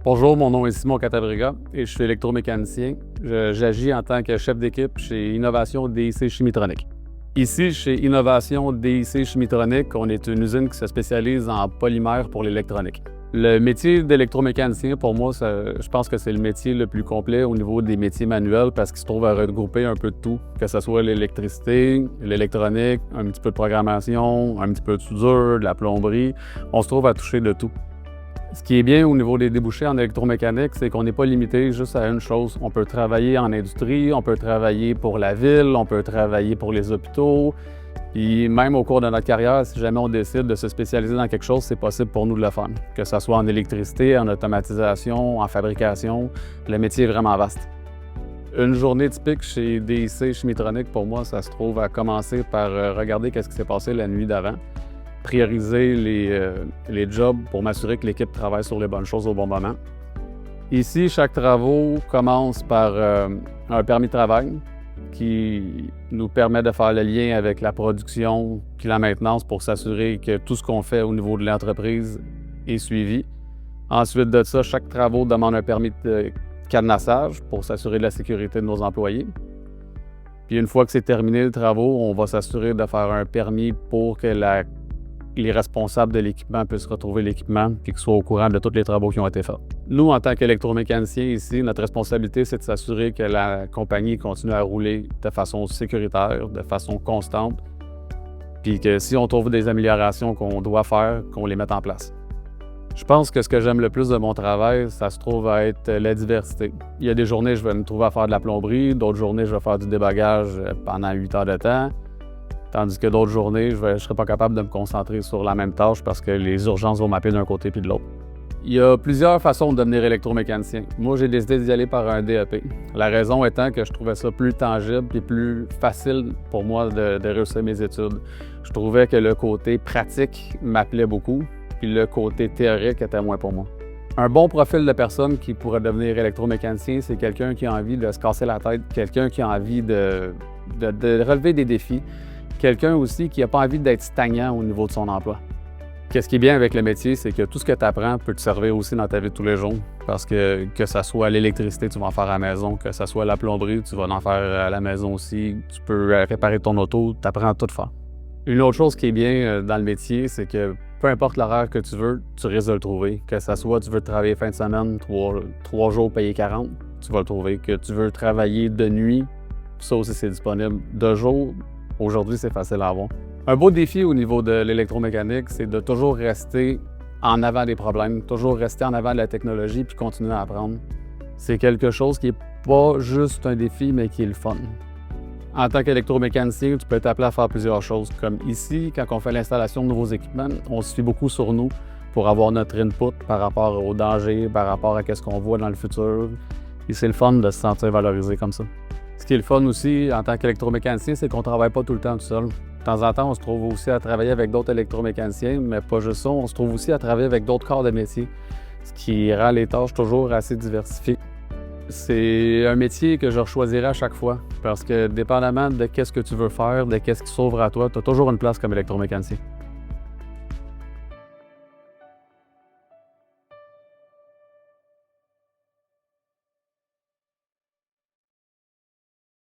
Bonjour, mon nom est Simon Catabriga et je suis électromécanicien. J'agis en tant que chef d'équipe chez Innovation DIC Chimitronic. Ici, chez Innovation DIC Chimitronic, on est une usine qui se spécialise en polymères pour l'électronique. Le métier d'électromécanicien, pour moi, je pense que c'est le métier le plus complet au niveau des métiers manuels parce qu'il se trouve à regrouper un peu de tout, que ce soit l'électricité, l'électronique, un petit peu de programmation, un petit peu de soudure, de la plomberie. On se trouve à toucher de tout. Ce qui est bien au niveau des débouchés en électromécanique, c'est qu'on n'est pas limité juste à une chose. On peut travailler en industrie, on peut travailler pour la ville, on peut travailler pour les hôpitaux. Puis même au cours de notre carrière, si jamais on décide de se spécialiser dans quelque chose, c'est possible pour nous de le faire. Que ce soit en électricité, en automatisation, en fabrication, le métier est vraiment vaste. Une journée typique chez DIC Chimitronic, pour moi, ça se trouve à commencer par regarder qu'est-ce qui s'est passé la nuit d'avant, prioriser les jobs pour m'assurer que l'équipe travaille sur les bonnes choses au bon moment. Ici, chaque travaux commence par un permis de travail qui nous permet de faire le lien avec la production puis la maintenance pour s'assurer que tout ce qu'on fait au niveau de l'entreprise est suivi. Ensuite de ça, chaque travaux demande un permis de cadenassage pour s'assurer de la sécurité de nos employés. Puis une fois que c'est terminé le travaux, on va s'assurer de faire un permis pour que les responsables de l'équipement puissent retrouver l'équipement et qu'ils soient au courant de tous les travaux qui ont été faits. Nous, en tant qu'électromécaniciens ici, notre responsabilité, c'est de s'assurer que la compagnie continue à rouler de façon sécuritaire, de façon constante, puis que si on trouve des améliorations qu'on doit faire, qu'on les mette en place. Je pense que ce que j'aime le plus de mon travail, ça se trouve à être la diversité. Il y a des journées, je vais me trouver à faire de la plomberie, d'autres journées, je vais faire du débagage pendant 8 heures de temps. Tandis que d'autres journées, je ne serai pas capable de me concentrer sur la même tâche parce que les urgences vont m'appeler d'un côté puis de l'autre. Il y a plusieurs façons de devenir électromécanicien. Moi, j'ai décidé d'y aller par un DEP. La raison étant que je trouvais ça plus tangible et plus facile pour moi de réussir mes études. Je trouvais que le côté pratique m'appelait beaucoup, puis le côté théorique était moins pour moi. Un bon profil de personne qui pourrait devenir électromécanicien, c'est quelqu'un qui a envie de se casser la tête, quelqu'un qui a envie de relever des défis, quelqu'un aussi qui n'a pas envie d'être stagnant au niveau de son emploi. Qu'est-ce qui est bien avec le métier, c'est que tout ce que tu apprends peut te servir aussi dans ta vie de tous les jours. Parce que ce soit l'électricité, tu vas en faire à la maison, que ce soit la plomberie, tu vas en faire à la maison aussi. Tu peux réparer ton auto, tu apprends à tout faire. Une autre chose qui est bien dans le métier, c'est que peu importe l'horaire que tu veux, tu risques de le trouver. Que ce soit tu veux travailler fin de semaine, 3 jours payés 40, tu vas le trouver. Que tu veux travailler de nuit, ça aussi c'est disponible. De jour, aujourd'hui, c'est facile à avoir. Un beau défi au niveau de l'électromécanique, c'est de toujours rester en avant des problèmes, toujours rester en avant de la technologie puis continuer à apprendre. C'est quelque chose qui n'est pas juste un défi, mais qui est le fun. En tant qu'électromécanicien, tu peux être appelé à faire plusieurs choses. Comme ici, quand on fait l'installation de nouveaux équipements, on se fie beaucoup sur nous pour avoir notre input par rapport aux dangers, par rapport à ce qu'on voit dans le futur. Et c'est le fun de se sentir valorisé comme ça. Ce qui est le fun aussi en tant qu'électromécanicien, c'est qu'on ne travaille pas tout le temps tout seul. De temps en temps, on se trouve aussi à travailler avec d'autres électromécaniciens, mais pas juste ça, on se trouve aussi à travailler avec d'autres corps de métier, ce qui rend les tâches toujours assez diversifiées. C'est un métier que je choisirai à chaque fois, parce que dépendamment de ce que tu veux faire, de ce qui s'ouvre à toi, tu as toujours une place comme électromécanicien.